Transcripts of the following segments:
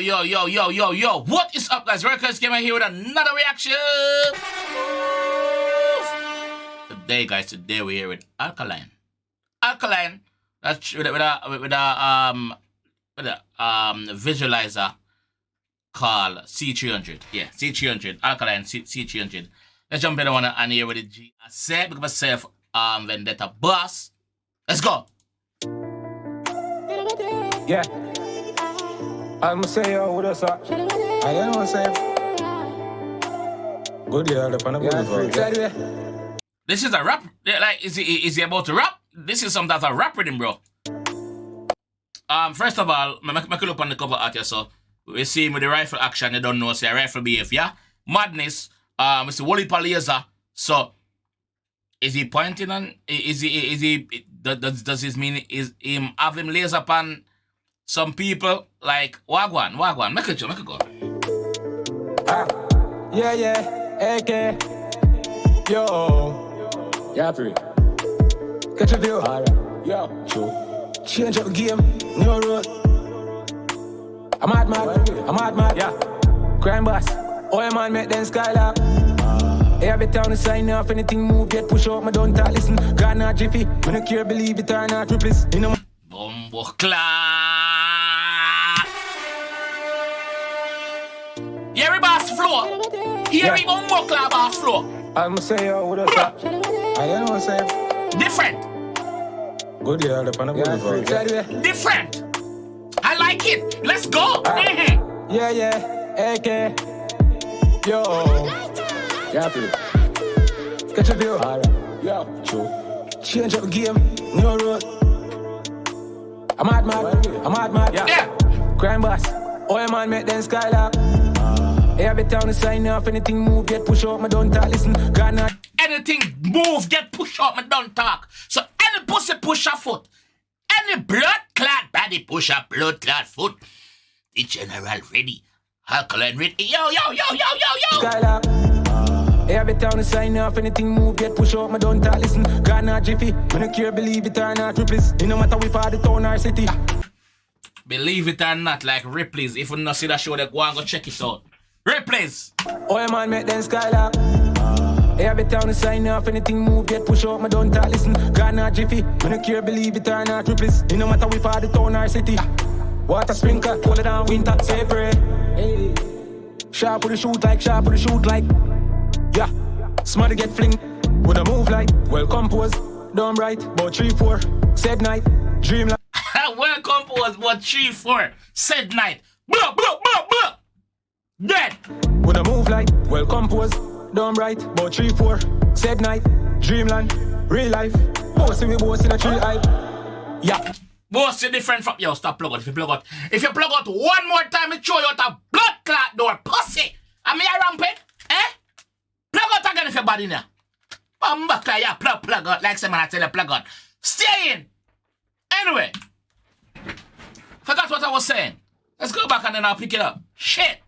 Yo. What is up, guys? JAMAICA'S came here with another reaction. Today we're here with Alkaline. Alkaline, that's with a visualizer called C300. Yeah, C300. Alkaline C300. Let's jump in on and here with the G. I said because myself Vendetta boss. Let's go. Yeah. I'ma say yo, what us up? I don't want to say. Good year, the panel. This is a rap. Like, is he about to rap? This is something that's a rap rhythm, bro. First of all, I look on the cover art here, so we see him with the rifle action. You don't know, say rifle BF, yeah. Madness. It's a Wally laser. So, is he pointing on? Is he? Does this mean is him having laser upon some people like Wagwan? Make it go. Yeah. AK. Yo. Yeah, free. Catch a view. Alright. Yo. True. Change up the game. New road. I'm mad. Yeah. Crime boss. Oh, man, make them skylark. Every town is sign off. Anything move, get push out. My don't talk, listen. Ghana Jiffy. When I care, believe it or not. Ripples. You know. Bombo class. Hear me boss floor. Hear me bombo class boss floor. I'ma say yo, what us up? I don't want to say. Different. Good year, the panel. Different. I like it. Let's go. Yeah. AK. Yo. Yeah, please. Catch a view. Alright. Yo. True. Change up the game. New road. I'm mad. Yeah. Crime boss. Oh, man, make them skylark. Every town is sign off. Anything move, get push out. My don't talk, listen. Ghana. Anything move, get push out. My don't talk. So any pussy push a foot. Any blood clot body push a blood clot foot. The general ready. Alkaline ready. Yo. Skylark. Every town is sign off. Anything move, get push out. My don't talk, listen. Ghana Jiffy. When I care, believe it or not. Ripples. It no matter we part of the town or city. Believe it or not, like Ripley's. If you not see that show, then go and go check it out. Ripley's. Oh, man, make them skylark. Every town is sign off. Anything move, get push out. My don't talk, listen. Ghana Jiffy. When I care, believe it or not. Ripples. It no matter we part of the town or city. Water sprinkler, cold down winter, say pray. Hey. Sharp with the shoot like. Yeah, smart to get fling. With a move like, well composed, done right, but 3-4, said night, dream like. Well composed, but 3-4, said night. Blah. Dead. With a move like, well composed, done right, but 3-4, said night, dreamland, real life. Bossy in a tree hype. Yeah. Bossy different from, yo, stop plug out. If you plug out one more time, it show you out a blood clot door, pussy. I'm here rampant, eh? Plug out again if you're bad in there. Bumbuckler, yeah, plug out. Like someone I tell you, plug out. Stay in. Anyway. Forgot what I was saying. Let's go back and then I'll pick it up. Shit.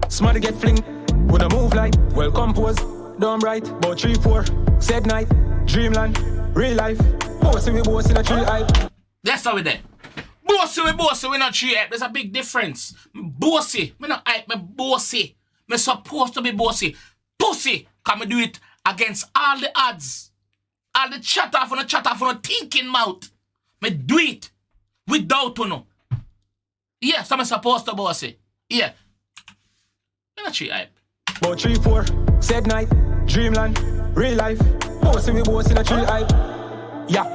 Smart to get fling. With a move like, well composed, done right, but 3-4, said night, dreamland, real life. Bossy in a tree hype. That's how we there. Bossy, we not tree hype. There's a big difference. Bossy, me not hype, me bossy. Me supposed to be bossy. Pussy, can me do it against all the odds. All the chatter for no thinking mouth. Me do it without to know. Yeah, so I'm supposed to bossy. Yeah. Me not tree hype. But 3-4, said night, dreamland, real life. Bossy in a tree hype. Yeah,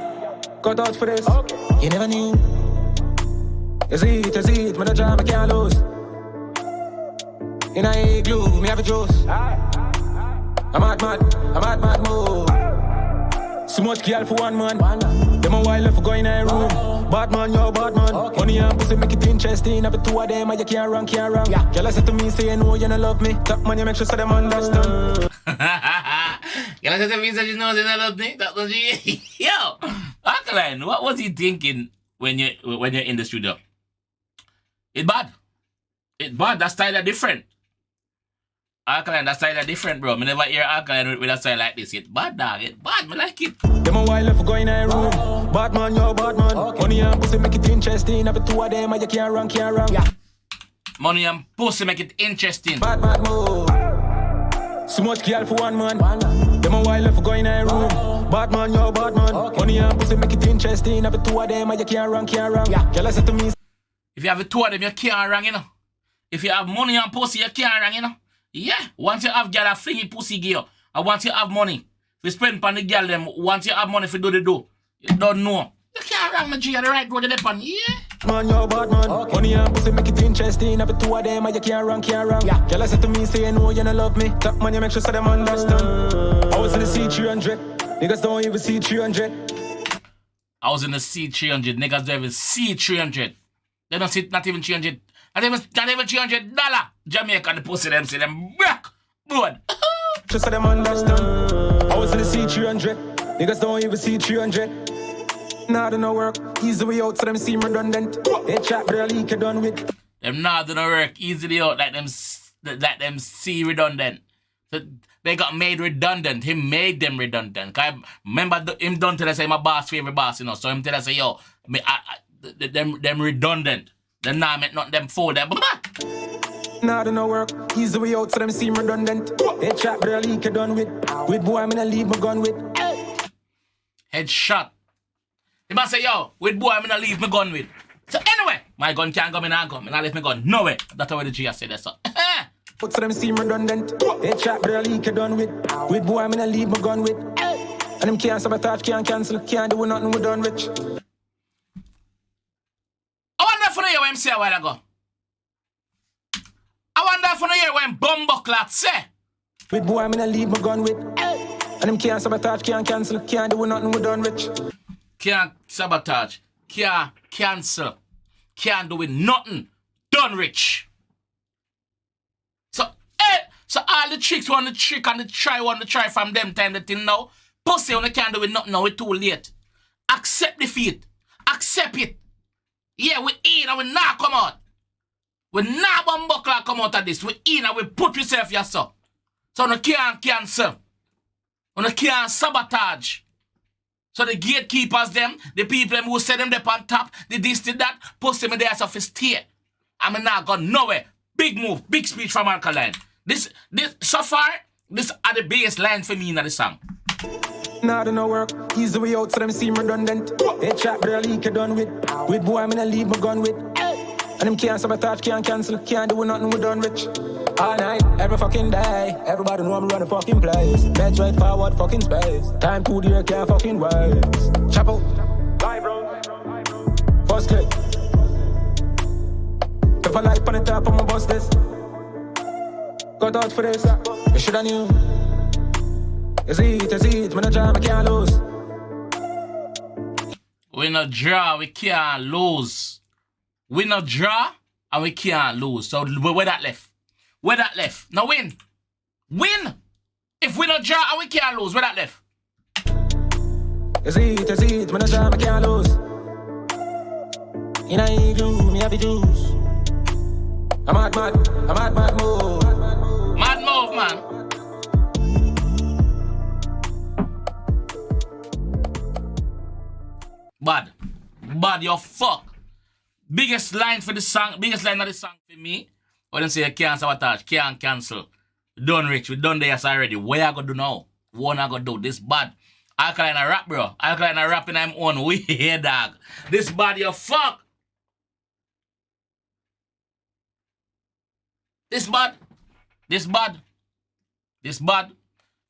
cut out for this. Okay. You never knew. You see it, me no jam, I can't lose. In a glue, me have a juice. I'm mad mode. So much girl for one man. Them a while left for going in a room. Bad man. Okay. Money and pussy make it interesting. Have the two of them and you can't run. Yeah. Girl I said to me, say you know you don't love me. Top money make sure so them understand. Girl I said to me, say you know you don't love me. That was you. Yo, Alkaline, what was he thinking when you're in the studio? It's bad. That style are different. Alkaline, that style are different, bro. Me never hear Alkaline with a style like this. It's bad, dog. It's bad. Me like it. Them a while left for going in a room. Bad man. Okay. Money and pussy make it interesting. Have the two of them and you can't run. Yeah. Money and pussy make it interesting. Bad move. So much girl for one man. Them a while left going in a room. Bad man, yo, bad man. Money and pussy make it interesting. Have a two of them and you can't run. Girl, I said to me. If you have the two of them, you can't run, you know. If you have money and pussy, you can't run, you know. Yeah. Once you have girl, I fling your pussy gear. And once you have money, if you spend on the girl, them, once you have money for do the do, you don't know. You can't run, my G, the right road, you're on. Yeah. Man, yo, bad man. Money and pussy make it interesting. Have a two of them and you can't run. Girl, I said to me, say, no, you don't love me. Top man, you make sure so them understand. I was in the C300. Niggas don't even see 300. I was in the C300. Niggas don't even see 300. They don't see not even 300. Not even $300. Jamaica and the pussy them see them back. Good. Just so them understand. I was in the C300. Niggas don't even see 300. Nah, do no work. Easy way out so them seem redundant. They chat but leak it done with. Them nah do no work easily out like them see redundant. So they got made redundant. He made them redundant. Cause remember him done tell us say my boss favorite boss, you know. So him tell us say yo, them redundant. Them nah make not them fold them. Nah do no work. Easy way out so them seem redundant. They chat but leak it done with. With boy I'm gonna leave my gun with. Headshot. He must say, yo, with boy, I'm gonna leave my gun with. So anyway, my gun can't come in and come. And I leave my gun. No way. That's how the G has said that, so. But so them seem redundant. They chat but leak it done with. With boy, I'm gonna leave my gun with. And them can't sabotage, can't cancel, can't do nothing, we done rich. I wonder if you hear what him say a while ago. I wonder if you hear what him bumbucklat say. With boy, I'm gonna leave my gun with. And them can't sabotage, can't cancel, can't do nothing, we done rich. Can't sabotage, can't cancel, can't do with nothing. Done rich. So, so all the tricks want the trick and the try from them time the thing now. Pussy when they can't do with nothing now, it's too late. Accept defeat. Accept it. Yeah, we in and we not come out. We not bumbuckler come out of this. We in and we put yourself yourself. So you can't cancel. You can't sabotage. So the gatekeepers them, the people them who say them up on top, the this, the that, pussy me there as of his tear. I'm not gone nowhere. Big move, big speech from Alkaline. This so far, this are the biggest line for me in the song. Nah, do no work. Easy way out so them seem redundant. They chat but leak it done with. With boy I'm gonna leave my gun with. And them can't sabotage, can't cancel, can't do nothing, we done rich. All night, every fucking day. Everybody know I'm running fucking place. Beds right forward, fucking space. Time to the air, can't fucking waste. Chop out. First clip. Pepper light on the top of my bus this. Got out for this. You shoulda knew. Is it, when I jam, I can't lose. We not draw, we can't lose. We not draw, and we can't lose. So where that left? Where that left? Now win. Win! If we not draw and we can't lose, where that left? Is it, when I jam, I can't lose. In a igloo, me have the juice. I'm mad move. Mad move, man. Bad, you fuck. Biggest line for the song, biggest line of the song for me. When they say can't sabotage, can't cancel. Done rich, we done this already. What I gonna do now? What I gonna do? This bad. Alkaline a rap, bro. Alkaline a rap in I'm own way, dog. This bad, you fuck. This bad.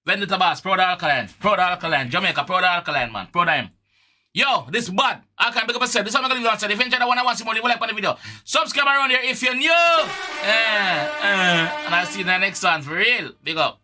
When the tabas, proud Alkaline. Jamaica, proud Alkaline, man. Proud of him. Yo, this bad. I can't pick up a set. This is what I'm going to leave you on. If you enjoyed the one I want to see more, leave a like on the video. Subscribe around here if you're new. And I'll see you in the next one. For real. Big up.